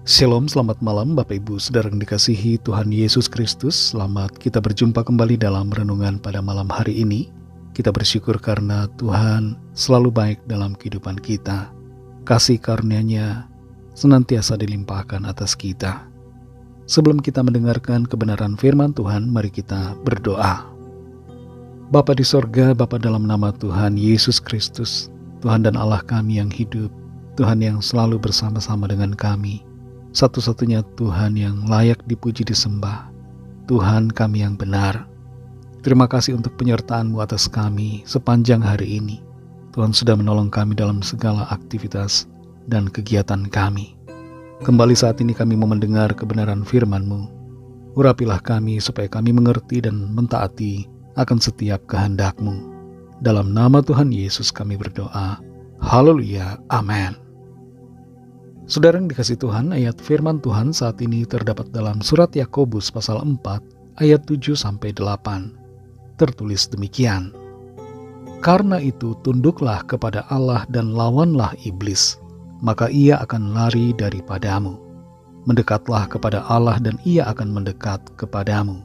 Shalom, selamat malam Bapak Ibu Saudara yang dikasihi Tuhan Yesus Kristus. Selamat kita berjumpa kembali dalam renungan pada malam hari ini. Kita bersyukur karena Tuhan selalu baik dalam kehidupan kita. Kasih karunia-Nya senantiasa dilimpahkan atas kita. Sebelum kita mendengarkan kebenaran firman Tuhan, mari kita berdoa. Bapa di sorga, Bapa dalam nama Tuhan Yesus Kristus, Tuhan dan Allah kami yang hidup, Tuhan yang selalu bersama-sama dengan kami, satu-satunya Tuhan yang layak dipuji disembah, Tuhan kami yang benar. Terima kasih untuk penyertaan-Mu atas kami sepanjang hari ini. Tuhan sudah menolong kami dalam segala aktivitas dan kegiatan kami. Kembali saat ini kami mau mendengar kebenaran firman-Mu. Urapilah kami supaya kami mengerti dan mentaati akan setiap kehendak-Mu. Dalam nama Tuhan Yesus kami berdoa. Haleluya, amin. Saudara yang dikasih Tuhan, ayat firman Tuhan saat ini terdapat dalam surat Yakobus pasal 4 ayat 7-8. Tertulis demikian. Karena itu tunduklah kepada Allah dan lawanlah iblis, maka ia akan lari daripadamu. Mendekatlah kepada Allah dan ia akan mendekat kepadamu.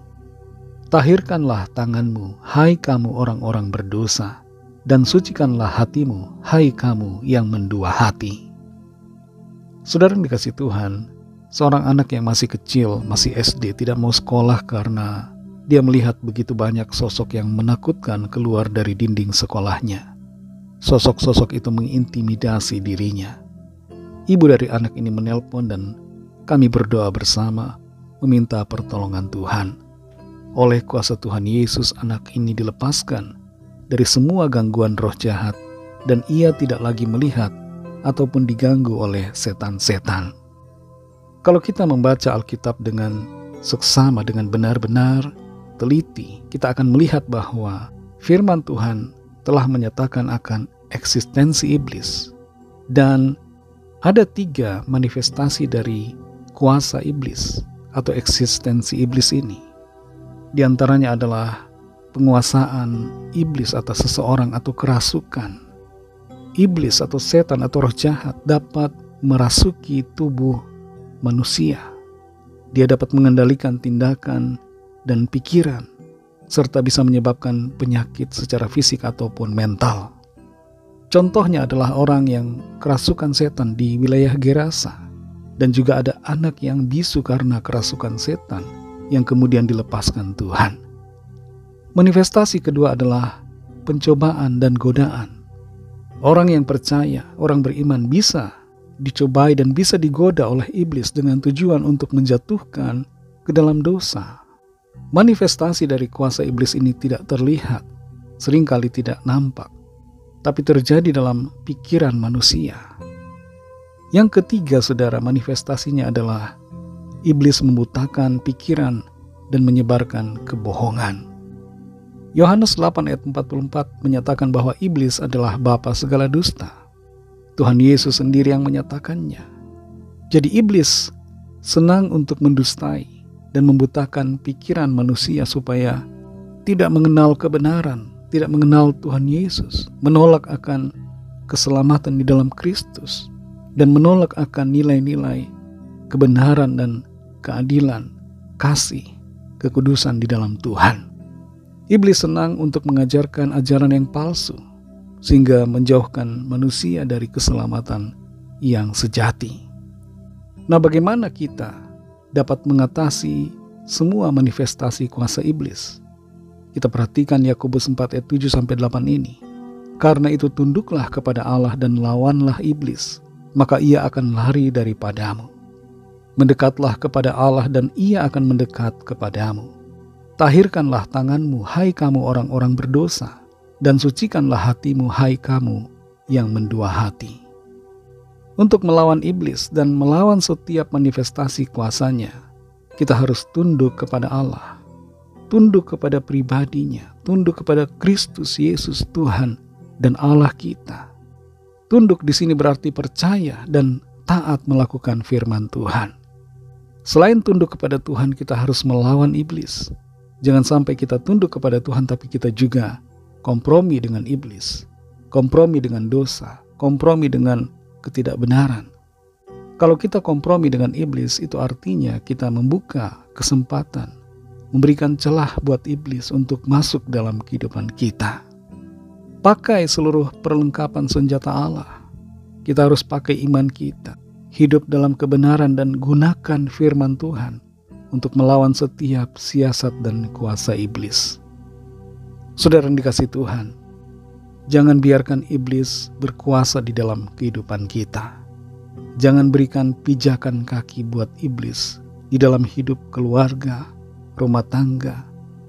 Tahirkanlah tanganmu, hai kamu orang-orang berdosa, dan sucikanlah hatimu, hai kamu yang mendua hati. Saudara yang dikasih Tuhan, seorang anak yang masih kecil, masih SD, tidak mau sekolah karena dia melihat begitu banyak sosok yang menakutkan keluar dari dinding sekolahnya. Sosok-sosok itu mengintimidasi dirinya. Ibu dari anak ini menelpon dan kami berdoa bersama, meminta pertolongan Tuhan. Oleh kuasa Tuhan Yesus, anak ini dilepaskan dari semua gangguan roh jahat dan ia tidak lagi melihat ataupun diganggu oleh setan-setan. Kalau kita membaca Alkitab dengan seksama, dengan benar-benar teliti, kita akan melihat bahwa firman Tuhan telah menyatakan akan eksistensi iblis. Dan ada 3 manifestasi dari kuasa iblis atau eksistensi iblis ini. Di antaranya adalah penguasaan iblis atas seseorang atau kerasukan. Iblis atau setan atau roh jahat dapat merasuki tubuh manusia. Dia dapat mengendalikan tindakan dan pikiran, serta bisa menyebabkan penyakit secara fisik ataupun mental. Contohnya adalah orang yang kerasukan setan di wilayah Gerasa, dan juga ada anak yang bisu karena kerasukan setan yang kemudian dilepaskan Tuhan. Manifestasi kedua adalah pencobaan dan godaan. Orang yang percaya, orang beriman bisa dicobai dan bisa digoda oleh iblis dengan tujuan untuk menjatuhkan ke dalam dosa. Manifestasi dari kuasa iblis ini tidak terlihat, seringkali tidak nampak, tapi terjadi dalam pikiran manusia. Yang ketiga, saudara, manifestasinya adalah iblis membutakan pikiran dan menyebarkan kebohongan. Yohanes 8 ayat 44 menyatakan bahwa iblis adalah bapa segala dusta. Tuhan Yesus sendiri yang menyatakannya. Jadi iblis senang untuk mendustai dan membutakan pikiran manusia supaya tidak mengenal kebenaran, tidak mengenal Tuhan Yesus, menolak akan keselamatan di dalam Kristus, dan menolak akan nilai-nilai kebenaran dan keadilan, kasih, kekudusan di dalam Tuhan. Iblis senang untuk mengajarkan ajaran yang palsu, sehingga menjauhkan manusia dari keselamatan yang sejati. Nah, bagaimana kita dapat mengatasi semua manifestasi kuasa iblis? Kita perhatikan Yakobus 4 ayat 7-8 ini. Karena itu tunduklah kepada Allah dan lawanlah iblis, maka ia akan lari daripadamu. Mendekatlah kepada Allah dan ia akan mendekat kepadamu. Tahirkanlah tanganmu, hai kamu orang-orang berdosa, dan sucikanlah hatimu, hai kamu yang mendua hati. Untuk melawan iblis dan melawan setiap manifestasi kuasanya, kita harus tunduk kepada Allah, tunduk kepada pribadinya, tunduk kepada Kristus Yesus Tuhan dan Allah kita. Tunduk di sini berarti percaya dan taat melakukan firman Tuhan. Selain tunduk kepada Tuhan, kita harus melawan iblis. Jangan sampai kita tunduk kepada Tuhan tapi kita juga kompromi dengan iblis, kompromi dengan dosa, kompromi dengan ketidakbenaran. Kalau kita kompromi dengan iblis, itu artinya kita membuka kesempatan, memberikan celah buat iblis untuk masuk dalam kehidupan kita. Pakai seluruh perlengkapan senjata Allah. Kita harus pakai iman kita, hidup dalam kebenaran dan gunakan firman Tuhan untuk melawan setiap siasat dan kuasa iblis. Saudara yang dikasihi Tuhan, jangan biarkan iblis berkuasa di dalam kehidupan kita. Jangan berikan pijakan kaki buat iblis di dalam hidup keluarga, rumah tangga,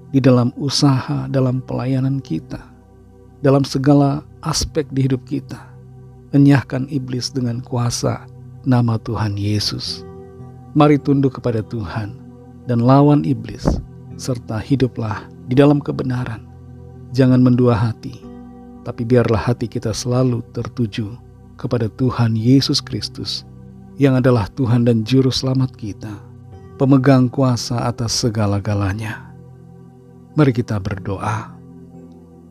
di dalam usaha, dalam pelayanan kita, dalam segala aspek di hidup kita. Enyahkan iblis dengan kuasa nama Tuhan Yesus. Mari tunduk kepada Tuhan dan lawan iblis, serta hiduplah di dalam kebenaran. Jangan mendua hati, tapi biarlah hati kita selalu tertuju kepada Tuhan Yesus Kristus, yang adalah Tuhan dan Juru Selamat kita, pemegang kuasa atas segala-galanya. Mari kita berdoa.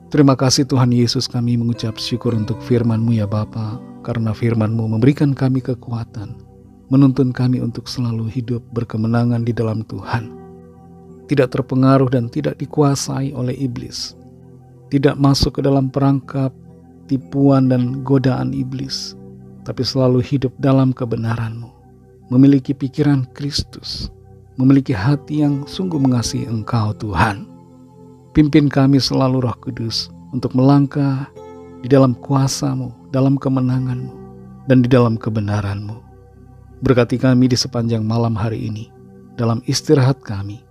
Terima kasih Tuhan Yesus, kami mengucap syukur untuk firman-Mu ya Bapa, karena firman-Mu memberikan kami kekuatan, menuntun kami untuk selalu hidup berkemenangan di dalam Tuhan, tidak terpengaruh dan tidak dikuasai oleh iblis, tidak masuk ke dalam perangkap tipuan dan godaan iblis, tapi selalu hidup dalam kebenaran-Mu, memiliki pikiran Kristus, memiliki hati yang sungguh mengasihi Engkau Tuhan. Pimpin kami selalu Roh Kudus untuk melangkah di dalam kuasa-Mu, dalam kemenangan-Mu, dan di dalam kebenaran-Mu. Berkati kami di sepanjang malam hari ini, dalam istirahat kami.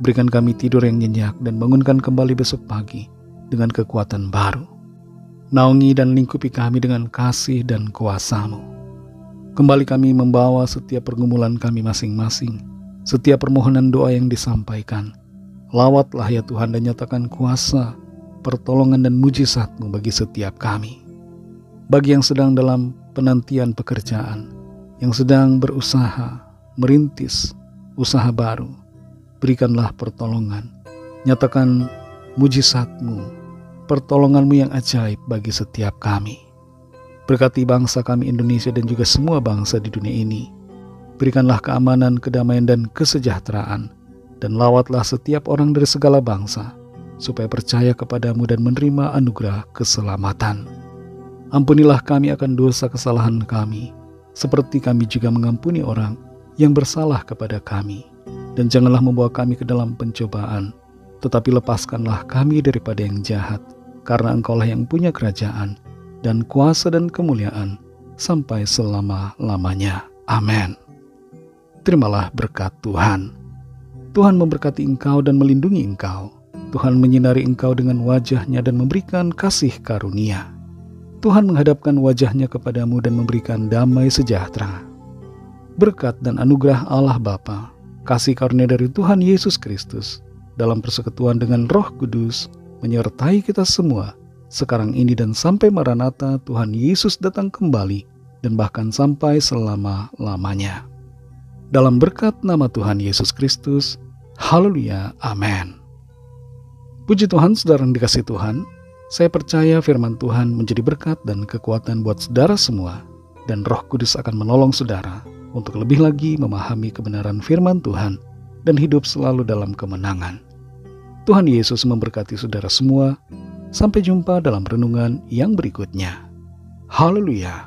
Berikan kami tidur yang nyenyak dan bangunkan kembali besok pagi dengan kekuatan baru. Naungi dan lingkupi kami dengan kasih dan kuasa-Mu. Kembali kami membawa setiap pergumulan kami masing-masing, setiap permohonan doa yang disampaikan. Lawatlah ya Tuhan dan nyatakan kuasa, pertolongan dan mujizat-Mu bagi setiap kami. Bagi yang sedang dalam penantian pekerjaan, yang sedang berusaha, merintis usaha baru, berikanlah pertolongan. Nyatakan mujizat-Mu, pertolongan-Mu yang ajaib bagi setiap kami. Berkati bangsa kami Indonesia dan juga semua bangsa di dunia ini. Berikanlah keamanan, kedamaian, dan kesejahteraan. Dan lawatlah setiap orang dari segala bangsa, supaya percaya kepadamu dan menerima anugerah keselamatan. Ampunilah kami akan dosa kesalahan kami, seperti kami juga mengampuni orang yang bersalah kepada kami. Dan janganlah membawa kami ke dalam pencobaan, tetapi lepaskanlah kami daripada yang jahat, karena Engkaulah yang punya kerajaan, dan kuasa dan kemuliaan, sampai selama-lamanya. Amin. Terimalah berkat Tuhan. Tuhan memberkati engkau dan melindungi engkau. Tuhan menyinari engkau dengan wajah-Nya dan memberikan kasih karunia. Tuhan menghadapkan wajah-Nya kepadamu dan memberikan damai sejahtera. Berkat dan anugerah Allah Bapa, kasih karunia dari Tuhan Yesus Kristus, dalam persekutuan dengan Roh Kudus, menyertai kita semua, sekarang ini dan sampai Maranatha Tuhan Yesus datang kembali, dan bahkan sampai selama-lamanya. Dalam berkat nama Tuhan Yesus Kristus, haleluya, amin. Puji Tuhan, saudara yang dikasihi Tuhan, saya percaya firman Tuhan menjadi berkat dan kekuatan buat saudara semua, dan Roh Kudus akan menolong saudara untuk lebih lagi memahami kebenaran firman Tuhan dan hidup selalu dalam kemenangan. Tuhan Yesus memberkati saudara semua. Sampai jumpa dalam renungan yang berikutnya. Haleluya.